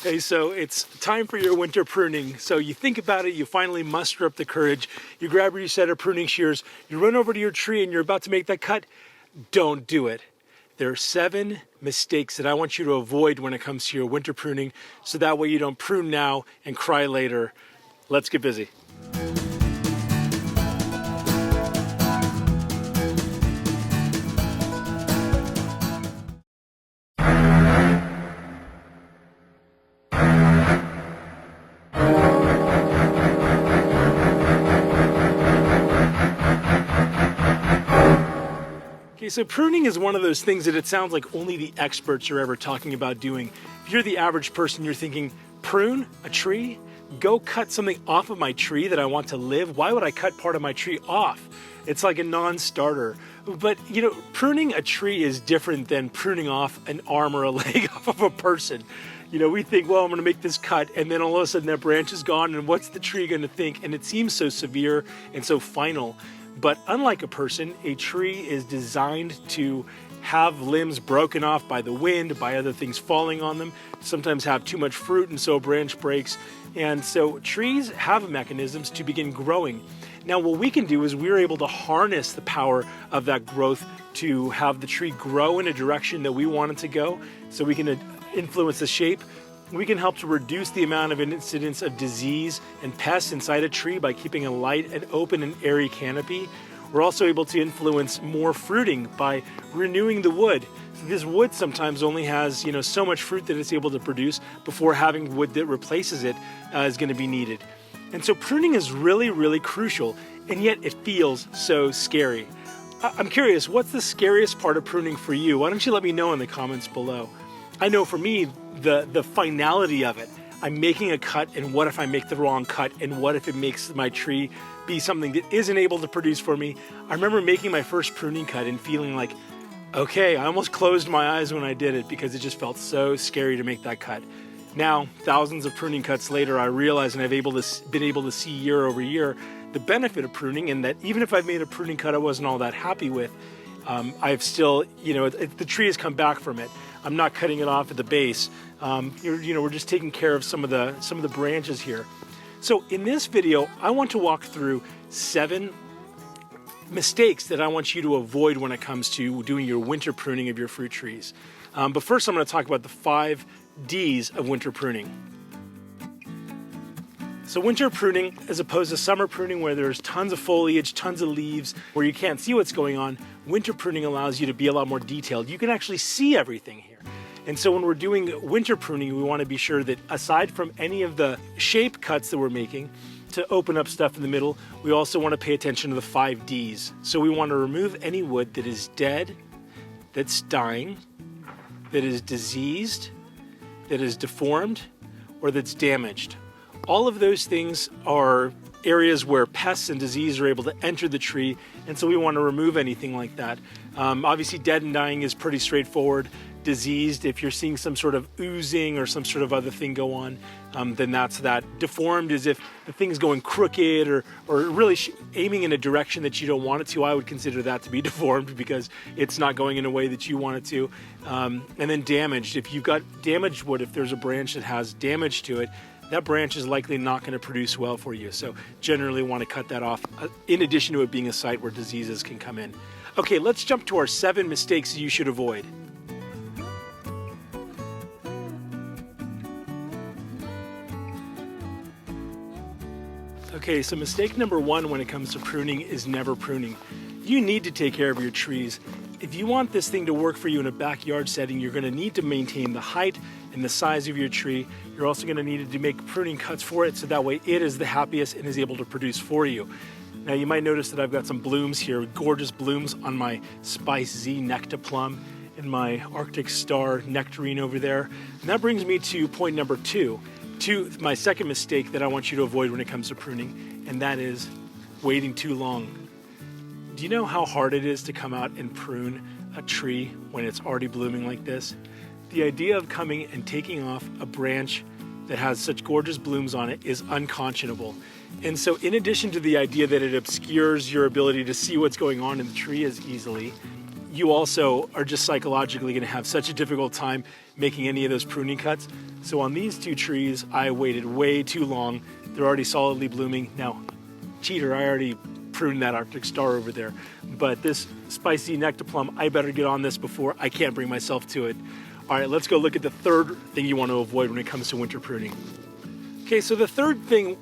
Hey, so it's time for your winter pruning. So you think about it, you finally muster up the courage, you grab your set of pruning shears, you run over to your tree and you're about to make that cut. Don't do it. There are 7 mistakes that I want you to avoid when it comes to your winter pruning, so that way you don't prune now and cry later. Let's get busy. Okay, so pruning is one of those things that it sounds like only the experts are ever talking about doing. If you're the average person, you're thinking, prune a tree? Go cut something off of my tree that I want to live? Why would I cut part of my tree off? It's like a non-starter. But you know, pruning a tree is different than pruning off an arm or a leg off of a person. You know, we think, well, I'm gonna make this cut, and then all of a sudden that branch is gone, and what's the tree gonna think? And it seems so severe and so final. But unlike a person, a tree is designed to have limbs broken off by the wind, by other things falling on them, sometimes have too much fruit and so a branch breaks. And so trees have mechanisms to begin growing. Now what we can do is we're able to harness the power of that growth to have the tree grow in a direction that we want it to go, so we can influence the shape. We can help to reduce the amount of incidence of disease and pests inside a tree by keeping a light and open and airy canopy. We're also able to influence more fruiting by renewing the wood. So this wood sometimes only has, so much fruit that it's able to produce before having wood that replaces it is going to be needed. And so pruning is really, really crucial, and yet it feels so scary. I'm curious, what's the scariest part of pruning for you? Why don't you let me know in the comments below? I know for me, the finality of it. I'm making a cut, and what if I make the wrong cut, and what if it makes my tree be something that isn't able to produce for me? I remember making my first pruning cut and feeling like, okay, I almost closed my eyes when I did it because it just felt so scary to make that cut. Now, thousands of pruning cuts later, I realize, and I've been able to see year over year the benefit of pruning, and that even if I've made a pruning cut I wasn't all that happy with, I've still, the tree has come back from it. I'm not cutting it off at the base. We're just taking care of some of the branches here. So in this video, I want to walk through 7 mistakes that I want you to avoid when it comes to doing your winter pruning of your fruit trees. But first, I'm going to talk about the 5 D's of winter pruning. So winter pruning, as opposed to summer pruning where there's tons of foliage, tons of leaves, where you can't see what's going on, winter pruning allows you to be a lot more detailed. You can actually see everything here. And so when we're doing winter pruning, we want to be sure that aside from any of the shape cuts that we're making to open up stuff in the middle, we also want to pay attention to the 5 D's. So we want to remove any wood that is dead, that's dying, that is diseased, that is deformed, or that's damaged. All of those things are areas where pests and disease are able to enter the tree, and so we want to remove anything like that. Obviously, dead and dying is pretty straightforward. Diseased, if you're seeing some sort of oozing or some sort of other thing go on, then that's that. Deformed is if the thing's going crooked or really aiming in a direction that you don't want it to. I would consider that to be deformed because it's not going in a way that you want it to. And then damaged, if you've got damaged wood, if there's a branch that has damage to it, that branch is likely not going to produce well for you. So generally want to cut that off, in addition to it being a site where diseases can come in. Okay, let's jump to our 7 mistakes you should avoid. Okay, so mistake number 1 when it comes to pruning is never pruning. You need to take care of your trees. If you want this thing to work for you in a backyard setting, you're going to need to maintain the height and the size of your tree. You're also going to need to make pruning cuts for it so that way it is the happiest and is able to produce for you. Now you might notice that I've got some blooms here, gorgeous blooms on my Spice Z Nectaplum and my Arctic Star Nectarine over there. And that brings me to point number 2. My second mistake that I want you to avoid when it comes to pruning, and that is waiting too long. Do you know how hard it is to come out and prune a tree when it's already blooming like this? The idea of coming and taking off a branch that has such gorgeous blooms on it is unconscionable. And so in addition to the idea that it obscures your ability to see what's going on in the tree as easily, you also are just psychologically going to have such a difficult time making any of those pruning cuts. So on these two trees, I waited way too long. They're already solidly blooming. Now, cheater, I already pruned that Arctic Star over there. But this spicy nectarplum, I better get on this before I can't bring myself to it. All right, let's go look at the third thing you want to avoid when it comes to winter pruning. Okay, so the third thing,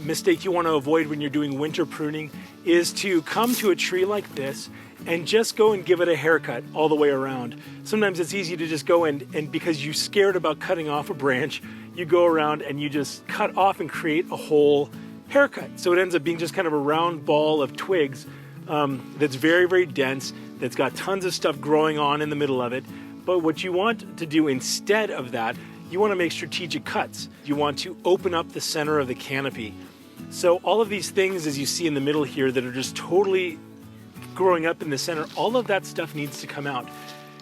mistake you want to avoid when you're doing winter pruning is to come to a tree like this and just go and give it a haircut all the way around. Sometimes it's easy to just go and because you're scared about cutting off a branch, you go around and you just cut off and create a whole haircut. So it ends up being just kind of a round ball of twigs that's very, very dense, that's got tons of stuff growing on in the middle of it. But what you want to do instead of that, you want to make strategic cuts. You want to open up the center of the canopy. So all of these things, as you see in the middle here, that are just totally growing up in the center, all of that stuff needs to come out.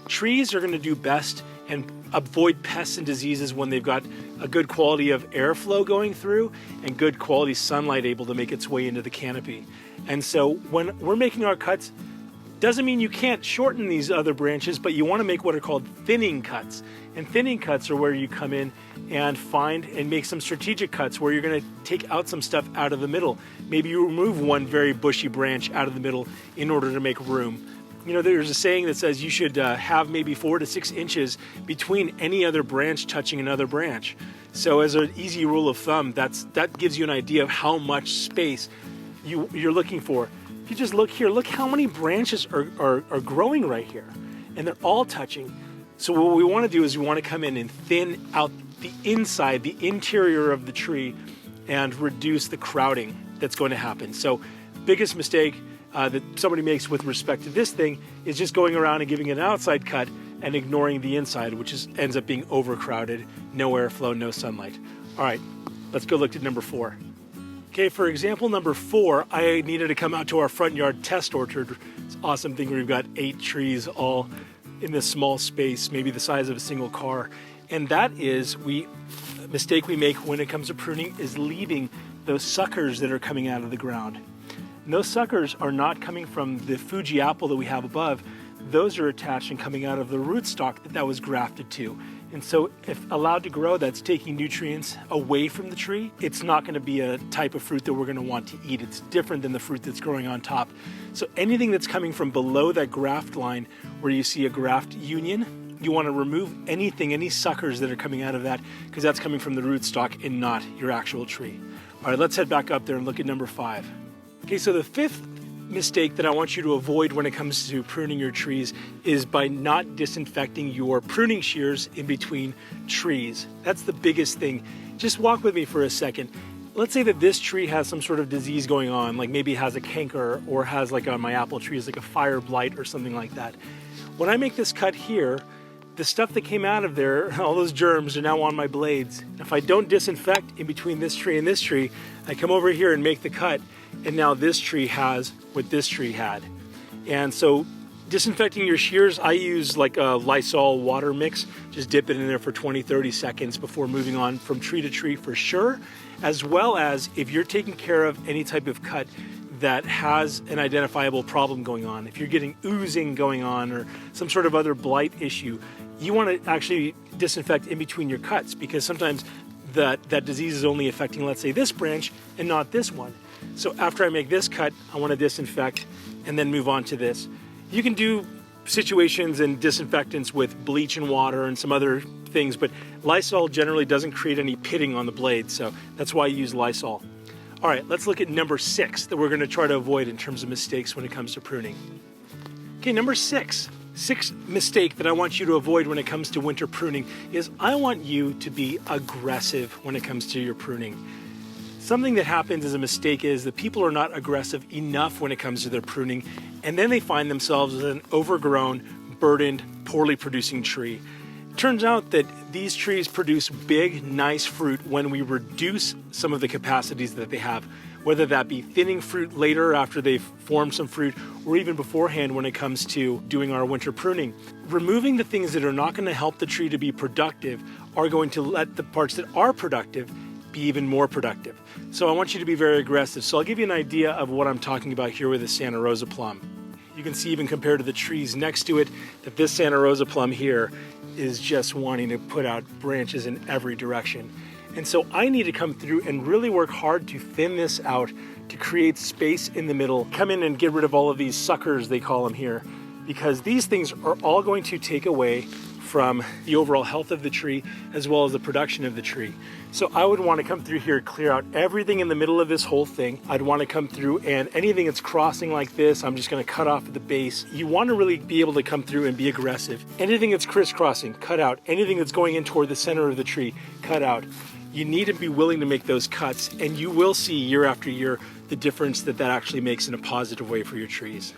Trees are going to do best and avoid pests and diseases when they've got a good quality of airflow going through and good quality sunlight able to make its way into the canopy. And so when we're making our cuts, doesn't mean you can't shorten these other branches, but you want to make what are called thinning cuts. And thinning cuts are where you come in and find and make some strategic cuts where you're going to take out some stuff out of the middle. Maybe you remove one very bushy branch out of the middle in order to make room. You know, there's a saying that says you should have maybe 4 to 6 inches between any other branch touching another branch. So as an easy rule of thumb, that gives you an idea of how much space you're looking for. If you just look here, look how many branches are growing right here, and they're all touching. So what we want to do is we want to come in and thin out the inside, the interior of the tree, and reduce the crowding that's going to happen. So biggest mistake that somebody makes with respect to this thing is just going around and giving it an outside cut and ignoring the inside, which ends up being overcrowded, no airflow, no sunlight. All right, let's go look at number 4. Okay, for example number 4, I needed to come out to our front yard test orchard. It's an awesome thing where we've got 8 trees all in this small space, maybe the size of a single car. And that is a mistake we make when it comes to pruning is leaving those suckers that are coming out of the ground. And those suckers are not coming from the Fuji apple that we have above. Those are attached and coming out of the rootstock that was grafted to. And so if allowed to grow, that's taking nutrients away from the tree. It's not going to be a type of fruit that we're going to want to eat. It's different than the fruit that's growing on top. So anything that's coming from below that graft line where you see a graft union, you want to remove any suckers that are coming out of that because that's coming from the rootstock and not your actual tree. All right, let's head back up there and look at number 5. Okay, so the 5th mistake that I want you to avoid when it comes to pruning your trees is by not disinfecting your pruning shears in between trees. That's the biggest thing. Just walk with me for a second. Let's say that this tree has some sort of disease going on, like maybe it has a canker or has, like on my apple trees, like a fire blight or something like that. When I make this cut here, the stuff that came out of there, all those germs are now on my blades. If I don't disinfect in between this tree and this tree, I come over here and make the cut, and now this tree has what this tree had. And so disinfecting your shears, I use like a Lysol water mix. Just dip it in there for 20-30 seconds before moving on from tree to tree for sure, as well as if you're taking care of any type of cut that has an identifiable problem going on. If you're getting oozing going on or some sort of other blight issue, you want to actually disinfect in between your cuts because sometimes that disease is only affecting, let's say, this branch and not this one. So after I make this cut, I want to disinfect and then move on to this. You can do situations and disinfectants with bleach and water and some other things, but Lysol generally doesn't create any pitting on the blade, so that's why I use Lysol. All right, let's look at number 6 that we're going to try to avoid in terms of mistakes when it comes to pruning. Okay, number 6. 6th mistake that I want you to avoid when it comes to winter pruning is I want you to be aggressive when it comes to your pruning. Something that happens as a mistake is that people are not aggressive enough when it comes to their pruning, and then they find themselves with an overgrown, burdened, poorly producing tree. It turns out that these trees produce big, nice fruit when we reduce some of the capacities that they have, whether that be thinning fruit later after they've formed some fruit, or even beforehand when it comes to doing our winter pruning. Removing the things that are not going to help the tree to be productive are going to let the parts that are productive be even more productive. So I want you to be very aggressive. So I'll give you an idea of what I'm talking about here with the Santa Rosa plum. You can see even compared to the trees next to it that this Santa Rosa plum here is just wanting to put out branches in every direction. And so I need to come through and really work hard to thin this out, to create space in the middle, come in and get rid of all of these suckers, they call them here, because these things are all going to take away from the overall health of the tree as well as the production of the tree. So I would want to come through here, clear out everything in the middle of this whole thing. I'd want to come through, and anything that's crossing like this, I'm just going to cut off at the base. You want to really be able to come through and be aggressive. Anything that's crisscrossing, cut out. Anything that's going in toward the center of the tree, cut out. You need to be willing to make those cuts, and you will see year after year the difference that that actually makes in a positive way for your trees.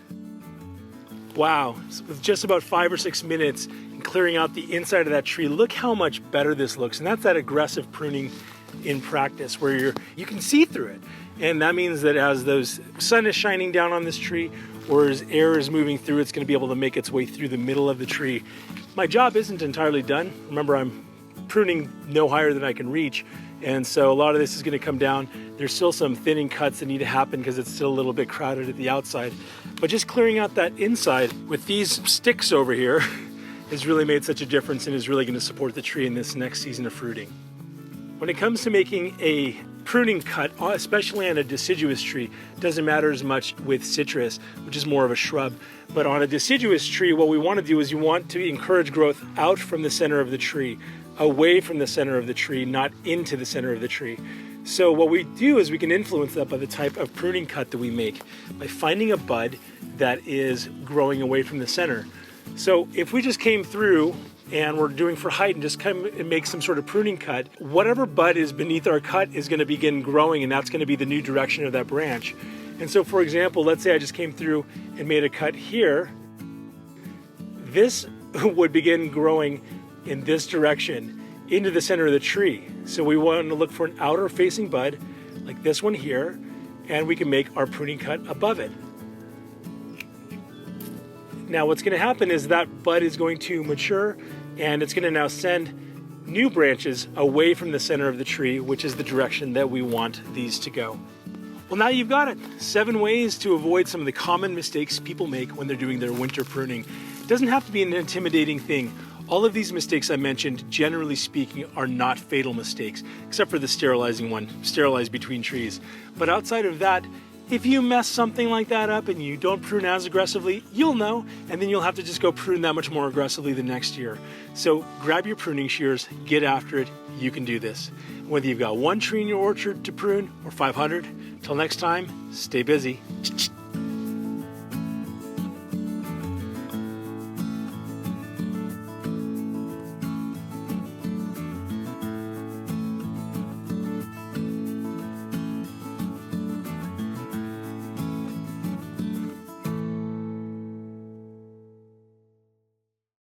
Wow, so with just about 5 or 6 minutes and clearing out the inside of that tree, look how much better this looks. And that's that aggressive pruning in practice where you can see through it. And that means that as those sun is shining down on this tree or as air is moving through, it's going to be able to make its way through the middle of the tree. My job isn't entirely done. Remember, I'm pruning no higher than I can reach. And so a lot of this is going to come down. There's still some thinning cuts that need to happen because it's still a little bit crowded at the outside. But just clearing out that inside with these sticks over here has really made such a difference and is really going to support the tree in this next season of fruiting. When it comes to making a pruning cut, especially on a deciduous tree, doesn't matter as much with citrus, which is more of a shrub. But on a deciduous tree, what we want to do is you want to encourage growth out from the center of the tree, away from the center of the tree, not into the center of the tree. So what we do is we can influence that by the type of pruning cut that we make, by finding a bud that is growing away from the center. So if we just came through and we're doing for height and just come and make some sort of pruning cut, whatever bud is beneath our cut is going to begin growing, and that's going to be the new direction of that branch. And so for example, let's say I just came through and made a cut here. This would begin growing in this direction into the center of the tree. So we want to look for an outer facing bud like this one here, and we can make our pruning cut above it. Now what's going to happen is that bud is going to mature, and it's going to now send new branches away from the center of the tree, which is the direction that we want these to go. Well, now you've got it. 7 ways to avoid some of the common mistakes people make when they're doing their winter pruning. It doesn't have to be an intimidating thing. All of these mistakes I mentioned, generally speaking, are not fatal mistakes, except for the sterilizing one, sterilize between trees. But outside of that, if you mess something like that up and you don't prune as aggressively, you'll know, and then you'll have to just go prune that much more aggressively the next year. So grab your pruning shears, get after it, you can do this. Whether you've got 1 tree in your orchard to prune or 500, till next time, stay busy.